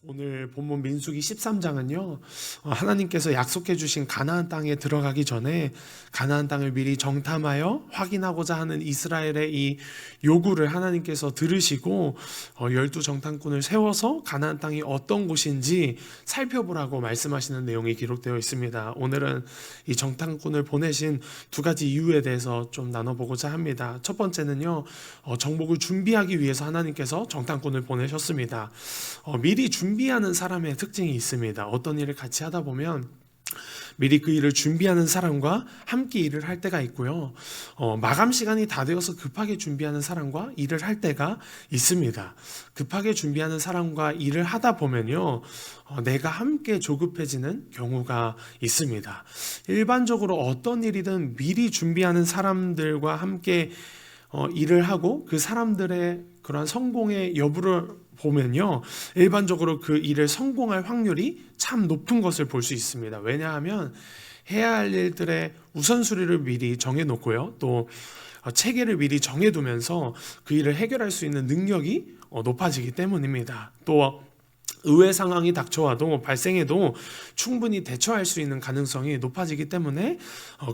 오늘 본문 민수기 13장은요. 하나님께서 약속해 주신 가나안 땅에 들어가기 전에 가나안 땅을 미리 정탐하여 확인하고자 하는 이스라엘의 이 요구를 하나님께서 들으시고 12 정탐꾼을 세워서 가나안 땅이 어떤 곳인지 살펴보라고 말씀하시는 내용이 기록되어 있습니다. 오늘은 이 정탐꾼을 보내신 두 가지 이유에 대해서 좀 나눠보고자 합니다. 첫 번째는요. 정복을 준비하기 위해서 하나님께서 정탐꾼을 보내셨습니다. 미리 준비하는 사람의 특징이 있습니다. 어떤 일을 같이 하다 보면 미리 그 일을 준비하는 사람과 함께 일을 할 때가 있고요. 마감 시간이 다 되어서 급하게 준비하는 사람과 일을 할 때가 있습니다. 급하게 준비하는 사람과 일을 하다 보면요. 내가 함께 조급해지는 경우가 있습니다. 일반적으로 어떤 일이든 미리 준비하는 사람들과 함께 일을 하고 그 사람들의 그러한 성공의 여부를 보면요, 일반적으로 그 일을 성공할 확률이 참 높은 것을 볼 수 있습니다. 왜냐하면 해야 할 일들의 우선순위를 미리 정해놓고요, 또 체계를 미리 정해두면서 그 일을 해결할 수 있는 능력이 높아지기 때문입니다. 또 의외 상황이 닥쳐와도 발생해도 충분히 대처할 수 있는 가능성이 높아지기 때문에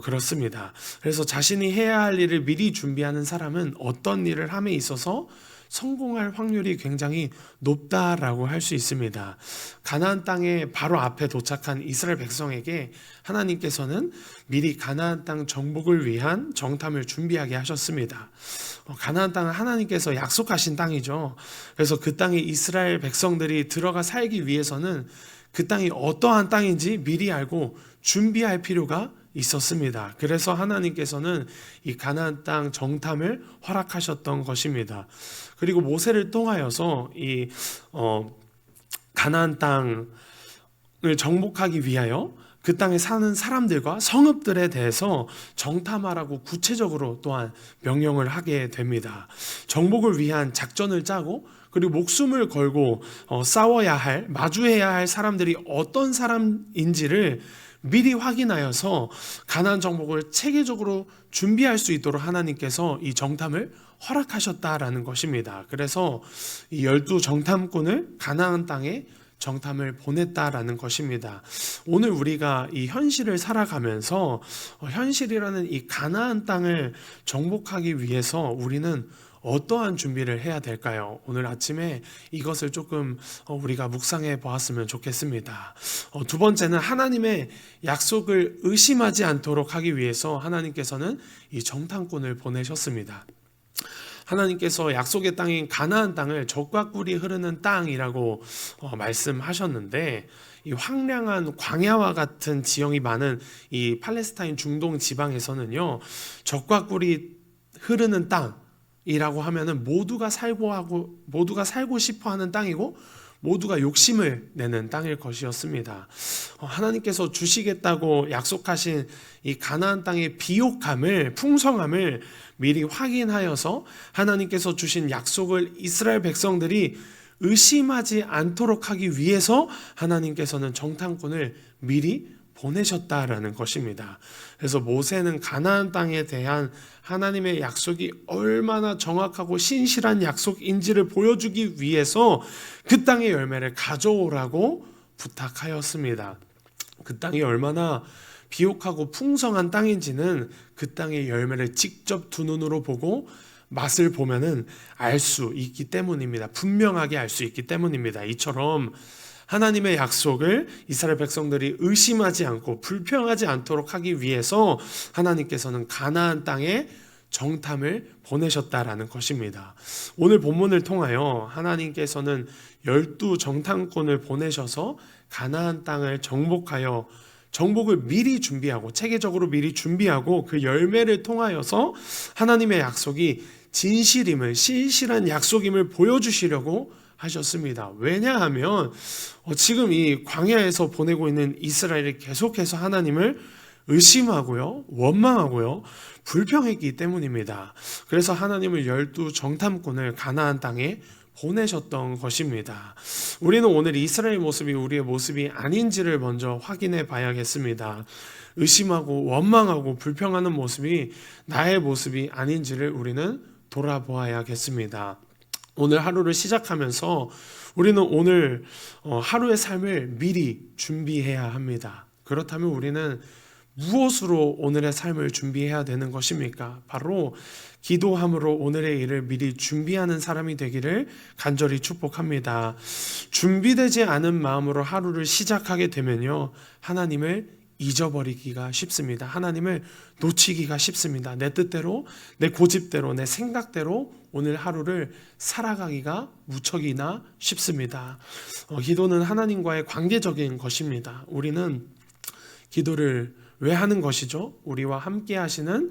그렇습니다. 그래서 자신이 해야 할 일을 미리 준비하는 사람은 어떤 일을 함에 있어서 성공할 확률이 굉장히 높다라고 할 수 있습니다. 가나안 땅의 바로 앞에 도착한 이스라엘 백성에게 하나님께서는 미리 가나안 땅 정복을 위한 정탐을 준비하게 하셨습니다. 가나안 땅은 하나님께서 약속하신 땅이죠. 그래서 그 땅에 이스라엘 백성들이 들어가 살기 위해서는 그 땅이 어떠한 땅인지 미리 알고 준비할 필요가 있었습니다. 그래서 하나님께서는 이 가나안 땅 정탐을 허락하셨던 것입니다. 그리고 모세를 통하여서 이 가나안 땅을 정복하기 위하여 그 땅에 사는 사람들과 성읍들에 대해서 정탐하라고 구체적으로 또한 명령을 하게 됩니다. 정복을 위한 작전을 짜고 그리고 목숨을 걸고 싸워야 할, 마주해야 할 사람들이 어떤 사람인지를 미리 확인하여서 가나안 정복을 체계적으로 준비할 수 있도록 하나님께서 이 정탐을 허락하셨다라는 것입니다. 그래서 이 12 정탐꾼을 가나안 땅에 정탐을 보냈다라는 것입니다. 오늘 우리가 이 현실을 살아가면서 현실이라는 이 가나안 땅을 정복하기 위해서 우리는 어떠한 준비를 해야 될까요? 오늘 아침에 이것을 조금 우리가 묵상해 보았으면 좋겠습니다. 두 번째는 하나님의 약속을 의심하지 않도록 하기 위해서 하나님께서는 이 정탐꾼을 보내셨습니다. 하나님께서 약속의 땅인 가나안 땅을 젖과 꿀이 흐르는 땅이라고 말씀하셨는데, 이 황량한 광야와 같은 지형이 많은 이 팔레스타인 중동 지방에서는요, 젖과 꿀이 흐르는 땅이라고 하면은 모두가 살고 싶어하는 땅이고 모두가 욕심을 내는 땅일 것이었습니다. 하나님께서 주시겠다고 약속하신 이 가나안 땅의 비옥함을, 풍성함을 미리 확인하여서 하나님께서 주신 약속을 이스라엘 백성들이 의심하지 않도록 하기 위해서 하나님께서는 정탐꾼을 미리 보내셨다라는 것입니다. 그래서 모세는 가나안 땅에 대한 하나님의 약속이 얼마나 정확하고 신실한 약속인지를 보여주기 위해서 그 땅의 열매를 가져오라고 부탁하였습니다. 그 땅이 얼마나 비옥하고 풍성한 땅인지는 그 땅의 열매를 직접 두 눈으로 보고 맛을 보면은 알 수 있기 때문입니다. 분명하게 알 수 있기 때문입니다. 이처럼 하나님의 약속을 이스라엘 백성들이 의심하지 않고 불평하지 않도록 하기 위해서 하나님께서는 가나안 땅에 정탐을 보내셨다라는 것입니다. 오늘 본문을 통하여 하나님께서는 12 정탐꾼을 보내셔서 가나안 땅을 정복하여 정복을 미리 준비하고 체계적으로 미리 준비하고 그 열매를 통하여서 하나님의 약속이 진실임을, 신실한 약속임을 보여주시려고 하셨습니다. 왜냐하면 지금 이 광야에서 보내고 있는 이스라엘이 계속해서 하나님을 의심하고요, 원망하고요, 불평했기 때문입니다. 그래서 하나님을 12 정탐꾼을 가나안 땅에 보내셨던 것입니다. 우리는 오늘 이스라엘 모습이 우리의 모습이 아닌지를 먼저 확인해 봐야겠습니다. 의심하고 원망하고 불평하는 모습이 나의 모습이 아닌지를 우리는 돌아보아야겠습니다. 오늘 하루를 시작하면서 우리는 오늘 하루의 삶을 미리 준비해야 합니다. 그렇다면 우리는 무엇으로 오늘의 삶을 준비해야 되는 것입니까? 바로 기도함으로 오늘의 일을 미리 준비하는 사람이 되기를 간절히 축복합니다. 준비되지 않은 마음으로 하루를 시작하게 되면요, 하나님을 잊어버리기가 쉽습니다. 하나님을 놓치기가 쉽습니다. 내 뜻대로, 내 고집대로, 내 생각대로 오늘 하루를 살아가기가 무척이나 쉽습니다. 기도는 하나님과의 관계적인 것입니다. 우리는 기도를 왜 하는 것이죠? 우리와 함께 하시는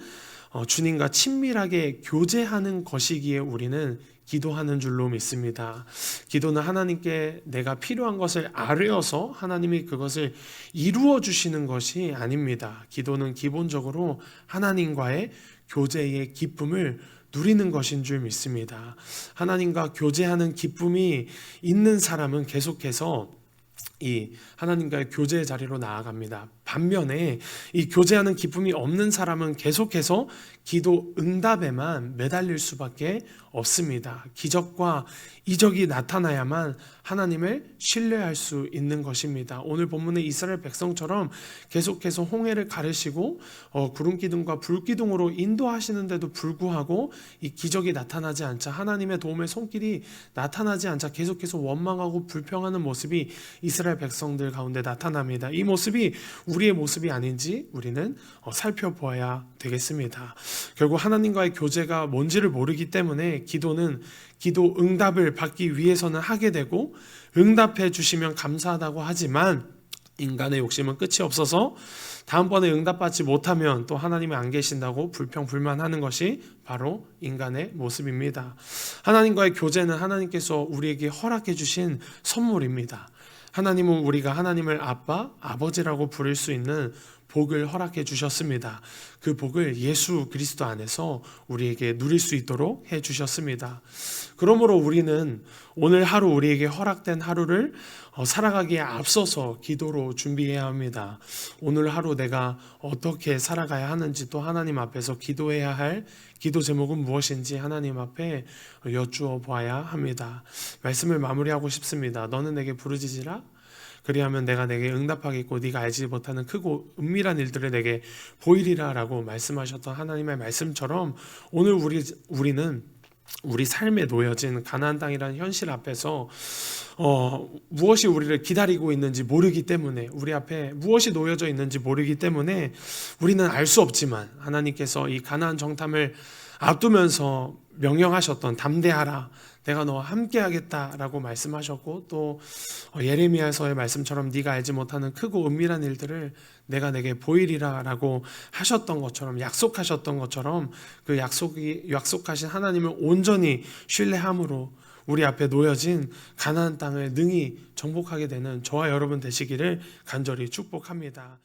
주님과 친밀하게 교제하는 것이기에 우리는 기도하는 줄로 믿습니다. 기도는 하나님께 내가 필요한 것을 아뢰어서 하나님이 그것을 이루어 주시는 것이 아닙니다. 기도는 기본적으로 하나님과의 교제의 기쁨을 누리는 것인 줄 믿습니다. 하나님과 교제하는 기쁨이 있는 사람은 계속해서 이 하나님과의 교제의 자리로 나아갑니다. 반면에 이 교제하는 기쁨이 없는 사람은 계속해서 기도 응답에만 매달릴 수밖에 없습니다. 기적과 이적이 나타나야만 하나님을 신뢰할 수 있는 것입니다. 오늘 본문의 이스라엘 백성처럼 계속해서 홍해를 가르시고 구름 기둥과 불 기둥으로 인도하시는데도 불구하고 이 기적이 나타나지 않자, 하나님의 도움의 손길이 나타나지 않자 계속해서 원망하고 불평하는 모습이 이스라엘 백성들 가운데 나타납니다. 이 모습이 우리의 모습이 아닌지 우리는 살펴보아야 되겠습니다. 결국 하나님과의 교제가 뭔지를 모르기 때문에 기도는 기도 응답을 받기 위해서는 하게 되고, 응답해 주시면 감사하다고 하지만 인간의 욕심은 끝이 없어서 다음번에 응답받지 못하면 또 하나님이 안 계신다고 불평불만하는 것이 바로 인간의 모습입니다. 하나님과의 교제는 하나님께서 우리에게 허락해 주신 선물입니다. 하나님은 우리가 하나님을 아빠, 아버지라고 부를 수 있는 복을 허락해 주셨습니다. 그 복을 예수 그리스도 안에서 우리에게 누릴 수 있도록 해 주셨습니다. 그러므로 우리는 오늘 하루, 우리에게 허락된 하루를 살아가기에 앞서서 기도로 준비해야 합니다. 오늘 하루 내가 어떻게 살아가야 하는지, 또 하나님 앞에서 기도해야 할 기도 제목은 무엇인지 하나님 앞에 여쭈어 봐야 합니다. 말씀을 마무리하고 싶습니다. 너는 내게 부르짖으라, 그리하면 내가 내게 응답하겠고 네가 알지 못하는 크고 은밀한 일들을 내게 보이리라 라고 말씀하셨던 하나님의 말씀처럼 오늘 우리는 우리 삶에 놓여진 가나안 땅이라는 현실 앞에서 무엇이 우리를 기다리고 있는지 모르기 때문에, 우리 앞에 무엇이 놓여져 있는지 모르기 때문에 우리는 알 수 없지만 하나님께서 이 가나안 정탐을 앞두면서 명령하셨던 담대하라, 내가 너와 함께 하겠다라고 말씀하셨고, 또 예레미야서의 말씀처럼 네가 알지 못하는 크고 은밀한 일들을 내가 내게 보이리라 라고 하셨던 것처럼, 약속하셨던 것처럼 그 약속하신 하나님을 온전히 신뢰함으로 우리 앞에 놓여진 가나안 땅을 능히 정복하게 되는 저와 여러분 되시기를 간절히 축복합니다.